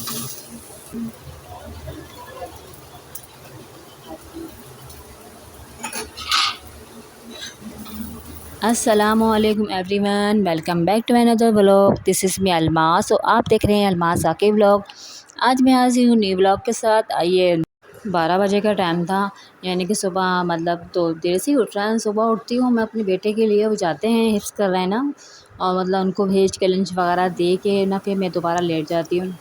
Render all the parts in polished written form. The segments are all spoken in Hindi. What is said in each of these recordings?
अस्सलामुअलैकुम everyone, welcome back to another vlog. This is me Almas और आप देख रहे हैं अलमास आके व्लॉग। आज मैं हाजिर हूँ न्यू व्लॉग के साथ। आइए, 12 बजे का टाइम था, यानी कि सुबह मतलब तो देर से ही उठ रहा है। सुबह उठती हूँ मैं अपने बेटे के लिए, वो जाते हैं हिफ्स कर रहे हैं ना, और मतलब उनको भेज के लंच वगैरह दे के ना फिर मैं दोबारा लेट जाती हूँ।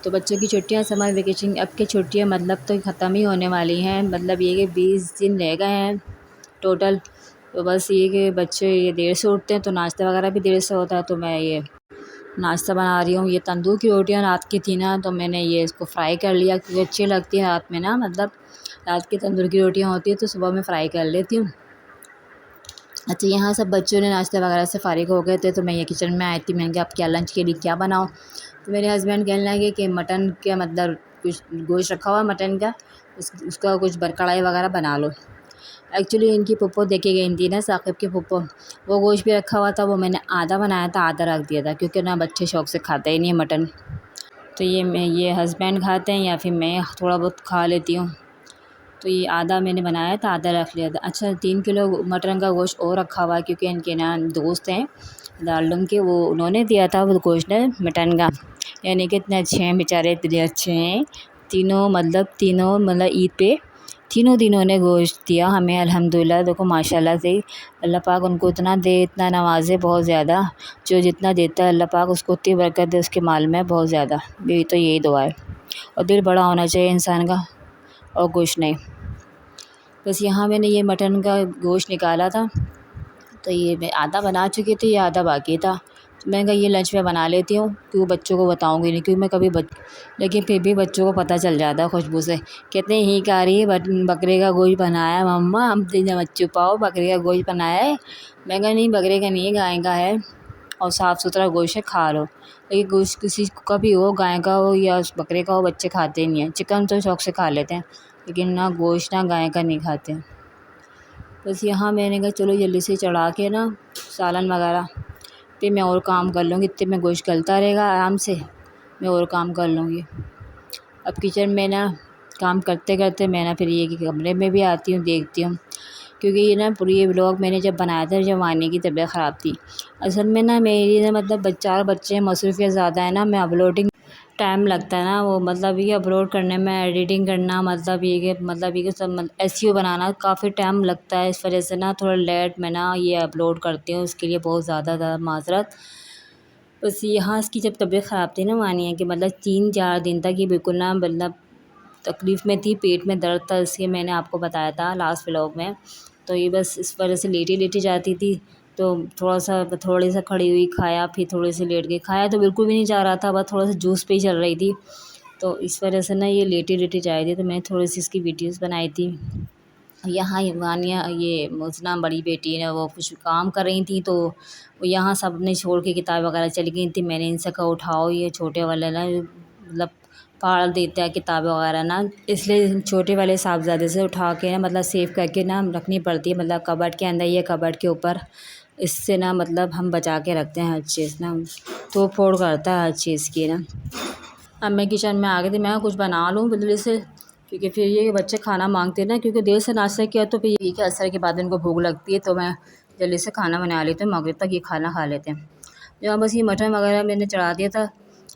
तो बच्चों की छुट्टियाँ, समर वेकेशन अब की छुट्टियाँ मतलब तो ख़त्म ही होने वाली हैं। मतलब ये कि 20 दिन रह गए हैं टोटल। तो बस ये कि बच्चे ये देर से उठते हैं तो नाश्ता वगैरह भी देर से होता है। तो मैं ये नाश्ता बना रही हूँ। ये तंदूर की रोटियाँ रात की थी ना, तो मैंने ये इसको फ्राई कर लिया क्योंकि अच्छी लगती है रात में ना, मतलब रात की तंदूर की रोटियाँ होती है तो सुबह में फ्राई कर लेती हूँ। अच्छा, यहाँ सब बच्चों ने नाश्ते वगैरह से फ़ारिग हो गए थे तो मैं ये किचन में आई थी। मैंने कहा अब क्या लंच के लिए क्या बनाऊँ। तो मेरे हस्बैंड कहने लगे कि मटन का मतलब कुछ गोश्त रखा हुआ है मटन का, उसका कुछ कढ़ाई वगैरह बना लो। एक्चुअली इनकी पुप्पो देखे गई थी ना, साकिब की पुप्पो, वो गोश्त भी रखा हुआ था। वो मैंने आधा बनाया था, आधा रख दिया था क्योंकि ना बच्चे शौक़ से खाते ही नहीं है मटन। तो ये हस्बैंड खाते हैं या फिर मैं थोड़ा बहुत खा लेती हूँ। तो ये आधा मैंने बनाया था, आधा रख लिया था। अच्छा, 3 किलो मटन का गोश्त और रखा हुआ है क्योंकि इनके ना दोस्त हैं दारुलूम के, वो उन्होंने दिया था वो गोश्त मटन का। यानी कि इतने अच्छे हैं बेचारे, इतने अच्छे हैं तीनों मतलब ईद पे तीनों दिनों ने गोश्त दिया हमें अल्हम्दुलिल्लाह। देखो माशाल्लाह से अल्लाह पाक उनको इतना दे, इतना नवाजे बहुत ज़्यादा। जो जितना देता है अल्लाह पाक उसको उतनी बरकत दे उसके माल में बहुत ज़्यादा। मेरी तो यही दुआ है। और दिल बड़ा होना चाहिए इंसान का और कुछ नहीं। बस यहाँ मैंने ये मटन का गोश्त निकाला था, तो ये मैं आधा बना चुकी थी, ये आधा बाकी था। तो मैंने कहा ये लंच में बना लेती हूँ क्योंकि बच्चों को बताऊँगी नहीं, क्योंकि मैं कभी लेकिन फिर भी बच्चों को पता चल जाता है खुशबू से। कहते हैं हींग आ रही है, बकरे का गोश्त बनाया है मम्मा, हम तीन मत छुपाओ, बकरे का गोश्त बनाया है। मैं कहा नहीं, बकरे का नहीं है, गाय का है और साफ़ सुथरा गोश्त है, खा लो। लेकिन गोश्त किसी का भी हो, गाय का हो या बकरे का हो, बच्चे खाते नहीं हैं। चिकन तो शौक़ से खा लेते हैं लेकिन ना गोश्त ना गाय का नहीं खाते। बस यहाँ मैंने कहा चलो जल्दी से चढ़ा के ना सालन वगैरह, फिर मैं और काम कर लूँगी। इतने में गोश्त गलता रहेगा आराम से, मैं और काम कर लूँगी। अब किचन में ना काम करते करते मैं ना फिर ये कि कमरे में भी आती हूँ, देखती हूँ। क्योंकि ये ना पूरी ये व्लॉग मैंने जब बनाया था जब वानी की तबीयत ख़राब थी। असल में ना मेरी ना मतलब 4 बच्चे, मसरूफ़ियत ज़्यादा है ना, मैं अपलोडिंग टाइम लगता है ना, वो मतलब ये अपलोड करने में, एडिटिंग करना, मतलब ये कि सब एसईओ बनाना काफ़ी टाइम लगता है। इस वजह से ना थोड़ा लेट में ना ये अपलोड करती हूँ, उसके लिए बहुत ज़्यादा माज़रत। बस यहाँ इसकी जब तबीयत ख़राब थी ना मानिए कि मतलब 3-4 दिन तक ये बिल्कुल ना मतलब तकलीफ़ में थी, पेट में दर्द था, इसलिए मैंने आपको बताया था लास्ट व्लॉग में। तो ये बस इस वजह से लेटी-लेटी जाती थी, तो थोड़ी सा खड़ी हुई, खाया, फिर थोड़ी सी लेट गई। खाया तो बिल्कुल भी नहीं जा रहा था, बस थोड़ा-सा जूस पे ही चल रही थी। तो इस वजह से ना ये लेटी-लेटी जा रही थी, तो मैंने थोड़ी-सी इसकी वीडियोज़ बनाई थी। यहाँ वानिया, ये मुज़ना बड़ी बेटी है, वो कुछ काम कर रही थी, तो वो यहाँ सब ने छोड़ के किताब वगैरह चली गई थी। मैंने इनसे कहा उठाओ, ये छोटे वाले ना मतलब फाड़ देते हैं किताबें वगैरह ना, इसलिए छोटे वाले साहबज़ादे से उठा के ना मतलब सेव करके ना रखनी पड़ती है, मतलब कबर्ड के अंदर या कबर्ड के ऊपर। इससे ना मतलब हम बचा के रखते हैं हर चीज़ ना, तो फोड़ करता है हर चीज़ की ना। अब मैं किचन में आ गई थी, मैं कुछ बना लूँ जल्दी से, क्योंकि फिर ये बच्चे खाना मांगते हैं ना, क्योंकि देर से नाश्ता किया तो फिर ये कि असर के बाद इनको भूख लगती है, तो मैं जल्दी से खाना बना लेती हूँ, मगरिब तक ये खाना खा लेते हैं। जहाँ बस ये मटन वगैरह मैंने चढ़ा दिया था,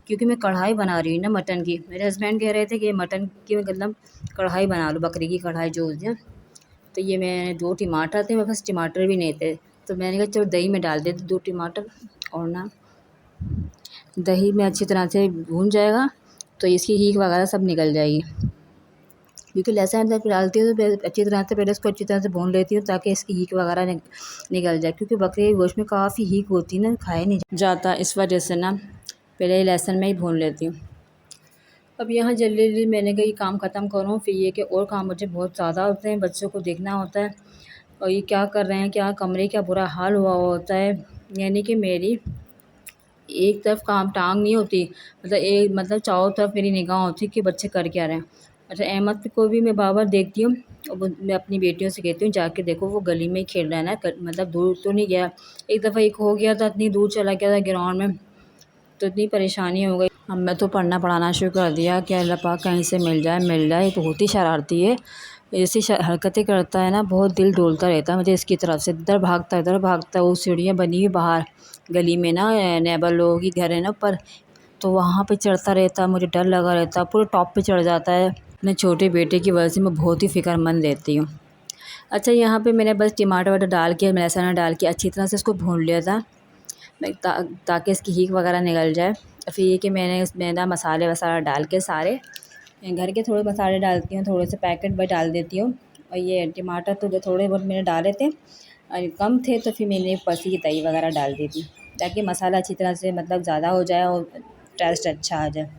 क्योंकि मैं कढ़ाई बना रही हूँ ना मटन की। मेरे हस्बैंड कह रहे थे कि मटन की मतलब कढ़ाई बना लो, बकरी की कढ़ाई जो होती है। तो ये मैं 2 टमाटर थे, मेरे पास टमाटर भी नहीं थे, तो मैंने कहा चलो दही में डाल देते 2 टमाटर, और ना दही में अच्छी तरह से भून जाएगा तो इसकी हींग वगैरह सब निकल जाएगी। क्योंकि लहसुन जब डालती हूँ तो अच्छी तरह से पहले इसको अच्छी तरह से भून लेती हूँ ताकि इसकी हींग वगैरह निकल जाए, क्योंकि बकरे के गोश्त में काफ़ी हींग होती है ना, खाया नहीं जाता, इस वजह से ना पहले लहसुन में ही भून लेती हूँ। अब यहाँ जल्दी जल्दी मैंने कहा ये काम ख़त्म करूँ, फिर ये कि और काम मुझे बहुत ज़्यादा होते हैं, बच्चों को देखना होता है और ये क्या कर रहे हैं, क्या कमरे का बुरा हाल हुआ होता है। यानी कि मेरी एक तरफ काम टांग नहीं होती, मतलब चारों तरफ मेरी निगाह होती है कि बच्चे कर क्या रहे हैं। अच्छा, अहमद को भी मैं बार-बार देखती हूँ और मैं अपनी बेटियों से कहती हूँ जाके देखो, वो गली में ही खेल रहा है ना, मतलब दूर तो नहीं गया। एक दफ़ा एक हो गया था, इतनी दूर चला गया था ग्राउंड में, तो इतनी परेशानी हो गई। अब मैं तो पढ़ना पढ़ाना शुरू कर दिया कि अल्लाह पाक कहीं से मिल जाए। ये बहुत ही शरारती है, ऐसी हरकतें करता है ना, बहुत दिल डोलता रहता है मुझे इसकी तरफ से। इधर भागता। वो सीढ़ियाँ बनी हुई बाहर गली में ना, नेबर लोगों की घर है ना ऊपर, तो वहाँ पे चढ़ता रहता है। मुझे डर लगा रहता है, पूरे टॉप पे चढ़ जाता है। अपने छोटे बेटे की वजह से मैं बहुत ही फ़िक्रमंद रहती हूँ। अच्छा, यहाँ पे मैंने बस टमाटर वमाटर डाल के, लहसुन डाल के अच्छी तरह से इसको भून लिया था, ताकि इसकी हींग वगैरह निकल जाए। फिर ये कि मैंने इसमें ना मसाले वसाला डाल के सारे घर के थोड़े मसाले डालती हूँ, थोड़े से पैकेट भी डाल देती हूँ। और ये टमाटर तो जो थोड़े बहुत मैंने डाले थे और कम थे, तो फिर मैंने पसी की दही वगैरह डाल दी थी, ताकि मसाला अच्छी तरह से मतलब ज़्यादा हो जाए और टेस्ट अच्छा आ जाए।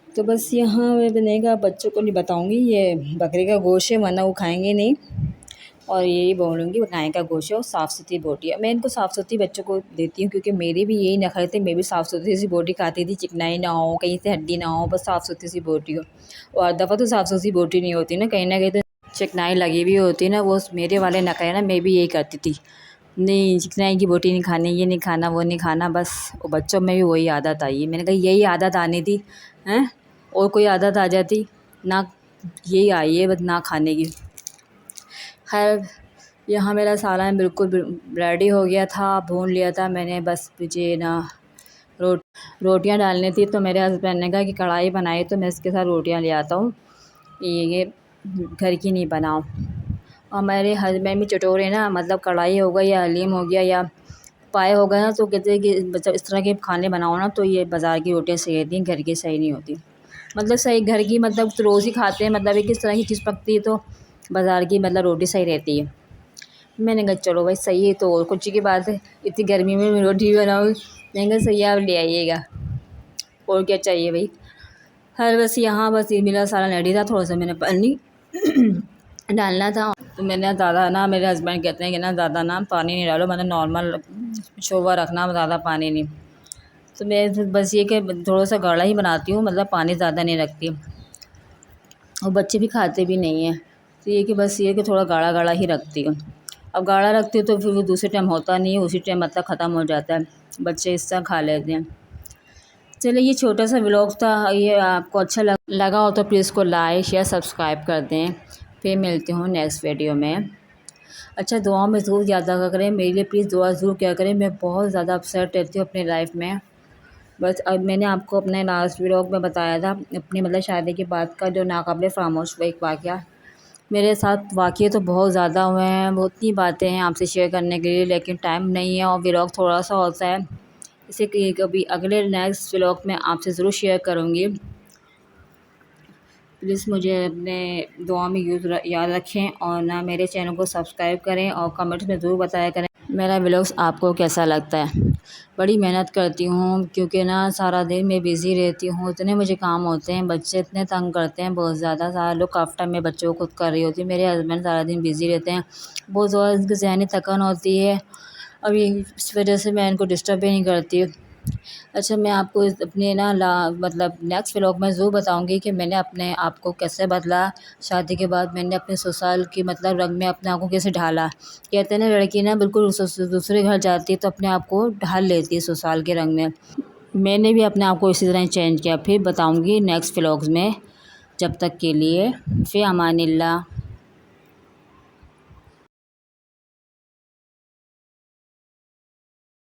तो बस यहाँ मैं बनेगा, बच्चों को नहीं बताऊँगी ये बकरे का गोश्त है, वरना वो खाएंगे नहीं। और यही बोलूँगी गाय का गोश्त है और साफ़ सुथरी बोटी है। मैं इनको साफ़ सुथरी बच्चों को देती हूँ, क्योंकि मेरे भी यही नखरे थे। मैं भी साफ़ सुथरी सी बोटी खाती थी, चिकनाई ना हो, कहीं से हड्डी ना हो, बस साफ़ सुथरी सी बोटी हो। और दफ़ा तो साफ़ सुथरी बोटी नहीं होती ना कहीं तो चिकनाई लगी हुई होती ना, वो मेरे वाले नखरे ना, मैं भी यही करती थी। नहीं, चिकनाई की बोटी नहीं खानी, ये नहीं खाना, वो नहीं खाना, बस वो बच्चों में भी वही आदत आई है। मैंने कहा यही आदत आनी थी, हैं, और कोई आदत आ जाती ना, यही आई है बस ना खाने की। खैर, यहाँ मेरा सालन बिल्कुल रेडी हो गया था, भून लिया था मैंने। बस मुझे ना रोटियां डालनी थी, तो मेरे हस्बैंड ने कहा कि कढ़ाई बनाई तो मैं इसके साथ रोटियां ले आता हूँ, ये घर की नहीं बनाओ। और मेरे हस्बैंड भी चटोरे ना, मतलब कढ़ाई हो गई या हलीम हो गया या पाए हो गए ना, तो कहते हैं कि मतलब इस तरह के खाने बनाओ ना, तो ये बाज़ार की रोटियाँ सही रहती हैं, घर की सही नहीं होती। मतलब सही घर की, मतलब तो रोज़ ही खाते हैं, मतलब एक किस तरह की चीज़ पकती है तो बाज़ार की मतलब रोटी सही रहती है। मैंने कहा चलो भाई सही है, तो और कुछ की बात है, इतनी गर्मी में मैं रोटी बनाऊँ। मैंने कहा सही है, आप ले आइएगा, और क्या चाहिए भाई। हर बस यहाँ बस ये मेरा सारा रेडी था, थोड़ा सा मैंने पानी डालना था। तो मैंने ज़्यादा ना, मेरे हस्बैंड कहते हैं कि ना ज़्यादा ना पानी नहीं डालो, मतलब नॉर्मल शोरबा रखना, ज़्यादा पानी नहीं। तो मैं बस ये कि थोड़ा सा गाढ़ा ही बनाती हूँ, मतलब पानी ज़्यादा नहीं रखती, और बच्चे भी खाते भी नहीं हैं, तो ये कि बस ये कि थोड़ा गाढ़ा गाढ़ा ही रखती हूँ। अब गाढ़ा रखती हूँ तो फिर वो दूसरे टाइम होता नहीं है, उसी टाइम मतलब ख़त्म हो जाता है, बच्चे इस तरह खा लेते हैं। चलिए, ये छोटा सा व्लॉग था, ये आपको अच्छा लगा हो तो प्लीज़ को लाइक शेयर सब्सक्राइब कर दें। फिर मिलती हूँ नेक्स्ट वीडियो में। अच्छा, दुआ में ज़रूर याद रखा करें, मेरे लिए प्लीज़ दुआ ज़रूर किया करें। मैं बहुत ज़्यादा अपसेट रहती हूँ अपनी लाइफ में। बस अब मैंने आपको अपने लास्ट व्लॉग में बताया था अपनी मतलब शादी के बाद का जो नाकाबिले फ़रामोश हुआ एक वाक़या। मेरे साथ वाक़ये तो बहुत ज़्यादा हुए हैं, बहुत ही बातें हैं आपसे शेयर करने के लिए, लेकिन टाइम नहीं है और व्लॉग थोड़ा सा होता है, इसे कि कभी अगले नेक्स्ट व्लॉग में आपसे ज़रूर शेयर करूँगी। प्लीज़ मुझे अपने दुआ में याद रखें, और ना मेरे चैनल को सब्सक्राइब करें, और कमेंट्स में ज़रूर बताया करें मेरा व्लॉग्स आपको कैसा लगता है। बड़ी मेहनत करती हूँ, क्योंकि ना सारा दिन मैं बिज़ी रहती हूँ, इतने मुझे काम होते हैं, बच्चे इतने तंग करते हैं बहुत ज़्यादा। सारा लुक आफ्टर मैं बच्चों को खुद कर रही होती हूँ, मेरे हस्बैंड सारा दिन बिज़ी रहते हैं, बहुत ज़्यादा इनकी ज़हनी थकान होती है। अब ये इस वजह से मैं इनको डिस्टर्ब भी नहीं करती। अच्छा, मैं आपको अपने ना मतलब नेक्स्ट व्लॉग में ज़रूर बताऊंगी कि मैंने अपने आप को कैसे बदला। शादी के बाद मैंने अपने ससुराल की मतलब रंग में अपने आप को कैसे ढाला। कहते हैं ना, लड़की ना बिल्कुल दूसरे घर जाती है तो अपने आप को ढाल लेती है ससुराल के रंग में। मैंने भी अपने आप को इसी तरह चेंज किया। फिर बताऊँगी नेक्स्ट व्लॉग्स में। जब तक के लिए फ़ी अमानिल्लाह।